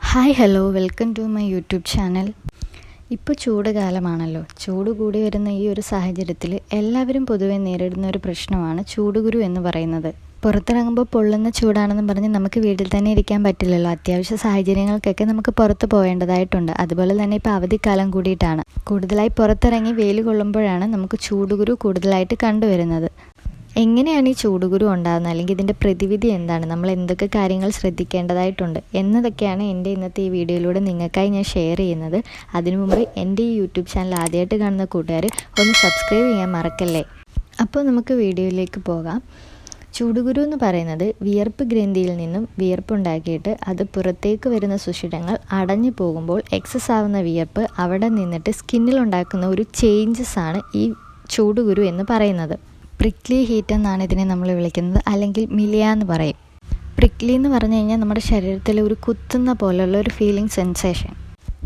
Hi hello, welcome to my YouTube channel. ഇപ്പോൾ ചൂട് കാലമാണല്ലോ. ചൂട് കൂടി വരുന്ന ഈ ഒരു സാഹചര്യത്തിൽ എല്ലാവരും പൊതുവെ നേരിടുന്ന ഒരു പ്രശ്നമാണ് ചൂടുകുരു എന്ന് പറയുന്നത്. പുറത്തിറങ്ങുമ്പോൾ പൊള്ളുന്ന ചൂടാണെന്ന് പറഞ്ഞ് നമുക്ക് വീട്ടിൽ തന്നെ ഇരിക്കാൻ പറ്റില്ലല്ലോ. അത്യാവശ്യ സാഹചര്യങ്ങൾക്കൊക്കെ നമുക്ക് പുറത്ത് പോകേണ്ടതായിട്ടുണ്ട്. അതുപോലെ തന്നെ ഇപ്പോൾ അവധിക്കാലം കൂടിയിട്ടാണ്. കൂടുതലായി പുറത്തിറങ്ങി വെയിൽ കൊള്ളുമ്പോഴാണ് നമുക്ക് ചൂടുകുരു കൂടുതലായിട്ട് കണ്ടുവരുന്നത്. എങ്ങനെയാണ് ഈ ചൂടുകുരു ഉണ്ടാകുന്നത്, അല്ലെങ്കിൽ ഇതിൻ്റെ പ്രതിവിധി എന്താണ്, നമ്മൾ എന്തൊക്കെ കാര്യങ്ങൾ ശ്രദ്ധിക്കേണ്ടതായിട്ടുണ്ട് എന്നതൊക്കെയാണ് എൻ്റെ ഇന്നത്തെ ഈ വീഡിയോയിലൂടെ നിങ്ങൾക്കായി ഞാൻ ഷെയർ ചെയ്യുന്നത്. അതിനു മുമ്പ് എൻ്റെ ഈ യൂട്യൂബ് ചാനൽ ആദ്യമായിട്ട് കാണുന്ന കൂട്ടുകാർ ഒന്ന് സബ്സ്ക്രൈബ് ചെയ്യാൻ മറക്കല്ലേ. അപ്പോൾ നമുക്ക് വീഡിയോയിലേക്ക് പോകാം. ചൂടുകുരു എന്ന് പറയുന്നത് വിയർപ്പ് ഗ്രന്ഥിയിൽ നിന്നും വിയർപ്പുണ്ടാക്കിയിട്ട് അത് പുറത്തേക്ക് വരുന്ന സുഷിരങ്ങൾ അടഞ്ഞു പോകുമ്പോൾ എക്സസ് ആവുന്ന വിയർപ്പ് അവിടെ നിന്നിട്ട് സ്കിന്നിലുണ്ടാക്കുന്ന ഒരു ചേഞ്ചസ് ആണ് ഈ ചൂടുകുരു എന്ന് പറയുന്നത്. പ്രിക്ലി ഹീറ്റ് എന്നാണ് ഇതിനെ നമ്മൾ വിളിക്കുന്നത്, അല്ലെങ്കിൽ മിലിയ എന്ന് പറയും. പ്രിക്ലി എന്ന് പറഞ്ഞു കഴിഞ്ഞാൽ നമ്മുടെ ശരീരത്തിൽ ഒരു കുത്തുന്ന പോലുള്ള ഒരു ഫീലിംഗ് സെൻസേഷൻ,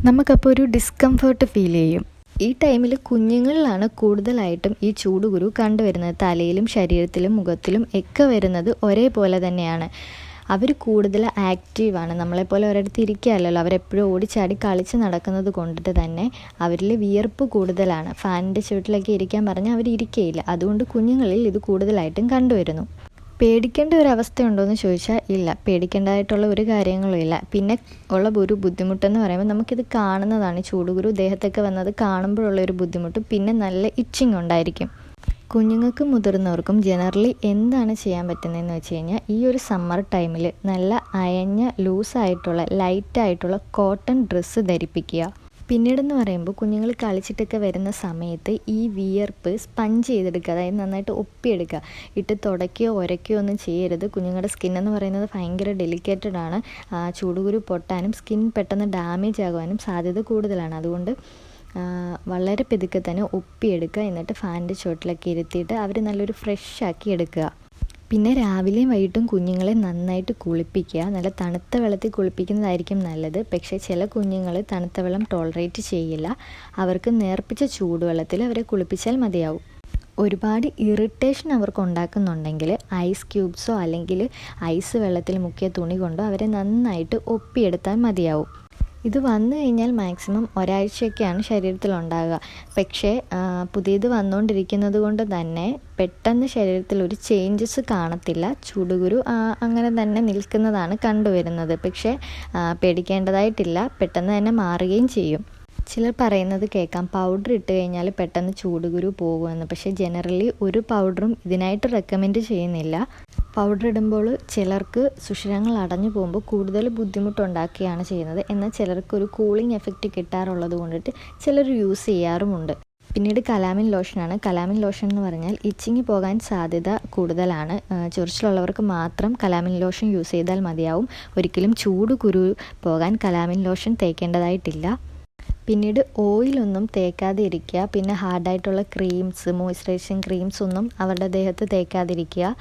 നമുക്കപ്പോൾ ഒരു ഡിസ്കംഫേർട്ട് ഫീൽ ചെയ്യും. ഈ ടൈമിൽ കുഞ്ഞുങ്ങളിലാണ് കൂടുതലായിട്ടും ഈ ചൂടുകുരു കണ്ടുവരുന്നത്. തലയിലും ശരീരത്തിലും മുഖത്തിലും ഒക്കെ വരുന്നത് ഒരേപോലെ തന്നെയാണ്. അവർ കൂടുതൽ ആക്റ്റീവാണ്. നമ്മളെപ്പോലെ ഒരിടത്ത് ഇരിക്കുകയല്ലല്ലോ, അവരെപ്പോഴും ഓടിച്ചാടി കളിച്ച് നടക്കുന്നത് കൊണ്ടിട്ട് തന്നെ അവരിൽ വിയർപ്പ് കൂടുതലാണ്. ഫാനിൻ്റെ ചുവട്ടിലൊക്കെ ഇരിക്കാൻ പറഞ്ഞാൽ അവർ ഇരിക്കുകയില്ല. അതുകൊണ്ട് കുഞ്ഞുങ്ങളിൽ ഇത് കൂടുതലായിട്ടും കണ്ടുവരുന്നു. പേടിക്കേണ്ട ഒരു അവസ്ഥയുണ്ടോ എന്ന് ചോദിച്ചാൽ ഇല്ല, പേടിക്കേണ്ടതായിട്ടുള്ള ഒരു കാര്യങ്ങളും ഇല്ല. പിന്നെ ഉള്ള ഒരു ബുദ്ധിമുട്ടെന്ന് പറയുമ്പോൾ നമുക്കിത് കാണുന്നതാണ്. ചൂടുകുരു ദേഹത്തൊക്കെ വന്നത് കാണുമ്പോഴുള്ള ഒരു ബുദ്ധിമുട്ട്, പിന്നെ നല്ല ഇച്ചിങ് ഉണ്ടായിരിക്കും. കുഞ്ഞുങ്ങൾക്കും മുതിർന്നവർക്കും ജനറലി എന്താണ് ചെയ്യാൻ പറ്റുന്നതെന്ന് വെച്ച് കഴിഞ്ഞാൽ ഈ ഒരു സമ്മർ ടൈമിൽ നല്ല അയഞ്ഞ ലൂസായിട്ടുള്ള ലൈറ്റായിട്ടുള്ള കോട്ടൺ ഡ്രസ്സ് ധരിപ്പിക്കുക. പിന്നീടെന്ന് പറയുമ്പോൾ കുഞ്ഞുങ്ങൾ കളിച്ചിട്ടൊക്കെ വരുന്ന സമയത്ത് ഈ വിയർപ്പ് സ്പഞ്ച് ചെയ്തെടുക്കുക, അതായത് നന്നായിട്ട് ഒപ്പിയെടുക്കുക. ഇട്ട് തുടയ്ക്കുകയോ ഉരയ്ക്കുകയോ ഒന്നും ചെയ്യരുത്. കുഞ്ഞുങ്ങളുടെ സ്കിന്നെന്ന് പറയുന്നത് ഭയങ്കര ഡെലിക്കേറ്റഡ് ആണ്. ചൂടുകുരു പൊട്ടാനും സ്കിൻ പെട്ടെന്ന് ഡാമേജ് ആകുവാനും സാധ്യത കൂടുതലാണ്. അതുകൊണ്ട് വളരെ പെതുക്കെ തന്നെ ഒപ്പിയെടുക്കുക. എന്നിട്ട് ഫാനിൻ്റെ ചുവട്ടിലൊക്കെ ഇരുത്തിയിട്ട് അവർ നല്ലൊരു ഫ്രഷ് ആക്കി എടുക്കുക. പിന്നെ രാവിലെയും വൈകിട്ടും കുഞ്ഞുങ്ങളെ നന്നായിട്ട് കുളിപ്പിക്കുക. നല്ല തണുത്ത വെള്ളത്തിൽ കുളിപ്പിക്കുന്നതായിരിക്കും നല്ലത്. പക്ഷേ ചില കുഞ്ഞുങ്ങൾ തണുത്ത വെള്ളം ടോളറേറ്റ് ചെയ്യില്ല. അവർക്ക് നേർപ്പിച്ച ചൂടുവെള്ളത്തിൽ അവരെ കുളിപ്പിച്ചാൽ മതിയാവും. ഒരുപാട് ഇറിറ്റേഷൻ അവർക്ക് ഉണ്ടാക്കുന്നുണ്ടെങ്കിൽ ഐസ് ക്യൂബ്സോ അല്ലെങ്കിൽ ഐസ് വെള്ളത്തിൽ മുക്കിയ തുണി കൊണ്ടോ അവരെ നന്നായിട്ട് ഒപ്പിയെടുത്താൽ മതിയാവും. ഇത് വന്നു കഴിഞ്ഞാൽ മാക്സിമം ഒരാഴ്ചയൊക്കെയാണ് ശരീരത്തിലുണ്ടാകുക. പക്ഷേ പുതിയത് വന്നുകൊണ്ടിരിക്കുന്നത് കൊണ്ട് തന്നെ പെട്ടെന്ന് ശരീരത്തിൽ ഒരു ചേഞ്ചസ് കാണത്തില്ല. ചൂടുകുരു അങ്ങനെ തന്നെ നിൽക്കുന്നതാണ് കണ്ടുവരുന്നത്. പക്ഷേ പേടിക്കേണ്ടതായിട്ടില്ല, പെട്ടെന്ന് തന്നെ മാറുകയും ചെയ്യും. ചിലർ പറയുന്നത് കേൾക്കാം, പൗഡർ ഇട്ട് കഴിഞ്ഞാൽ പെട്ടെന്ന് ചൂടുകുരു പോകുമെന്ന്. പക്ഷേ ജനറലി ഒരു പൗഡറും ഇതിനായിട്ട് റെക്കമെൻഡ് ചെയ്യുന്നില്ല. പൗഡർ ഇടുമ്പോൾ ചിലർക്ക് സുഷിരങ്ങൾ അടഞ്ഞു പോകുമ്പോൾ കൂടുതൽ ബുദ്ധിമുട്ടുണ്ടാക്കുകയാണ് ചെയ്യുന്നത്. എന്നാൽ ചിലർക്ക് ഒരു കൂളിംഗ് എഫക്റ്റ് കിട്ടാറുള്ളത് കൊണ്ടിട്ട് ചിലർ യൂസ് ചെയ്യാറുമുണ്ട്. പിന്നീട് കലാമിൻ ലോഷനാണ്. കലാമിൻ ലോഷൻ എന്ന് പറഞ്ഞാൽ ഇച്ചിങ് പോകാൻ സാധ്യത കൂടുതലാണ്. ചൊറിച്ചിലുള്ളവർക്ക് മാത്രം കലാമിൻ ലോഷൻ യൂസ് ചെയ്താൽ മതിയാവും. ഒരിക്കലും ചൂടുകുരു പോകാൻ കലാമിൻ ലോഷൻ തേക്കേണ്ടതായിട്ടില്ല. പിന്നീട് ഓയിലൊന്നും തേക്കാതെ ഇരിക്കുക. പിന്നെ ഹാർഡായിട്ടുള്ള ക്രീംസ്, മോയ്സ്ചറൈസിങ് ക്രീംസ് ഒന്നും അവരുടെ ദേഹത്ത് തേക്കാതിരിക്കുക.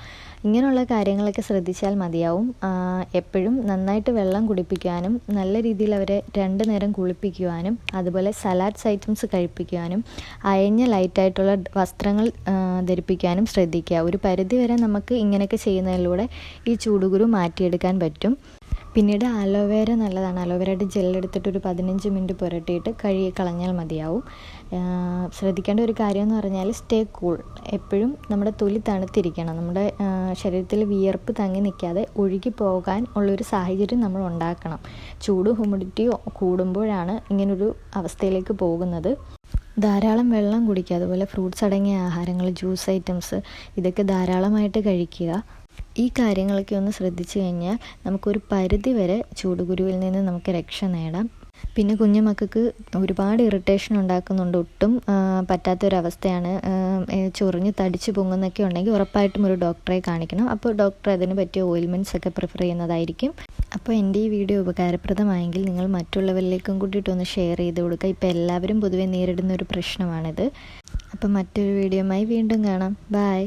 ഇങ്ങനെയുള്ള കാര്യങ്ങളൊക്കെ ശ്രദ്ധിച്ചാൽ മതിയാവും. എപ്പോഴും നന്നായിട്ട് വെള്ളം കുടിപ്പിക്കാനും നല്ല രീതിയിൽ അവരെ 2 നേരം കുളിപ്പിക്കുവാനും അതുപോലെ സലാഡ്സ് ഐറ്റംസ് കഴിപ്പിക്കുവാനും അയഞ്ഞ ലൈറ്റായിട്ടുള്ള വസ്ത്രങ്ങൾ ധരിപ്പിക്കാനും ശ്രദ്ധിക്കുക. ഒരു പരിധിവരെ നമുക്ക് ഇങ്ങനെയൊക്കെ ചെയ്യുന്നതിലൂടെ ഈ ചൂടുകുരു മാറ്റിയെടുക്കാൻ പറ്റും. പിന്നീട് അലോവേര നല്ലതാണ്. അലോവേരയുടെ ജെല്ലെടുത്തിട്ട് ഒരു 15 മിനിറ്റ് പുരട്ടിയിട്ട് കഴുകി കളഞ്ഞാൽ മതിയാവും. ശ്രദ്ധിക്കേണ്ട ഒരു കാര്യം എന്ന് പറഞ്ഞാൽ സ്റ്റേ കൂൾ. എപ്പോഴും നമ്മുടെ തൊലി തണുത്തിരിക്കണം. നമ്മുടെ ശരീരത്തിൽ വിയർപ്പ് തങ്ങി നിൽക്കാതെ ഒഴുകി പോകാൻ ഉള്ളൊരു സാഹചര്യം നമ്മൾ ഉണ്ടാക്കണം. ചൂട് ഹ്യൂമിഡിറ്റി കൂടുമ്പോഴാണ് ഇങ്ങനൊരു അവസ്ഥയിലേക്ക് പോകുന്നത്. ധാരാളം വെള്ളം കുടിക്കുക. അതുപോലെ ഫ്രൂട്ട്സ് അടങ്ങിയ ആഹാരങ്ങൾ, ജ്യൂസ് ഐറ്റംസ് ഇതൊക്കെ ധാരാളമായിട്ട് കഴിക്കുക. ഈ കാര്യങ്ങളൊക്കെ ഒന്ന് ശ്രദ്ധിച്ചു കഴിഞ്ഞാൽ നമുക്കൊരു പരിധി വരെ ചൂടുകുരുവിൽ നിന്ന് നമുക്ക് രക്ഷ നേടാം. പിന്നെ കുഞ്ഞുമക്കൾക്ക് ഒരുപാട് ഇറിറ്റേഷൻ ഉണ്ടാക്കുന്നുണ്ട്. ഒട്ടും പറ്റാത്തൊരവസ്ഥയാണ്. ചൊറിഞ്ഞ് തടിച്ച് പൊങ്ങുന്നൊക്കെ ഉണ്ടെങ്കിൽ ഉറപ്പായിട്ടും ഒരു ഡോക്ടറെ കാണിക്കണം. അപ്പോൾ ഡോക്ടർ അതിന് പറ്റിയ ഓയിൽമെൻറ്റ്സ് ഒക്കെ പ്രിഫർ ചെയ്യുന്നതായിരിക്കും. അപ്പോൾ എൻ്റെ ഈ വീഡിയോ ഉപകാരപ്രദമായെങ്കിൽ നിങ്ങൾ മറ്റുള്ളവരിലേക്കും കൂട്ടിയിട്ടൊന്ന് ഷെയർ ചെയ്ത് കൊടുക്കുക. ഇപ്പോൾ എല്ലാവരും പൊതുവെ നേരിടുന്ന ഒരു പ്രശ്നമാണിത്. അപ്പോൾ മറ്റൊരു വീഡിയോയുമായി വീണ്ടും കാണാം. ബൈ.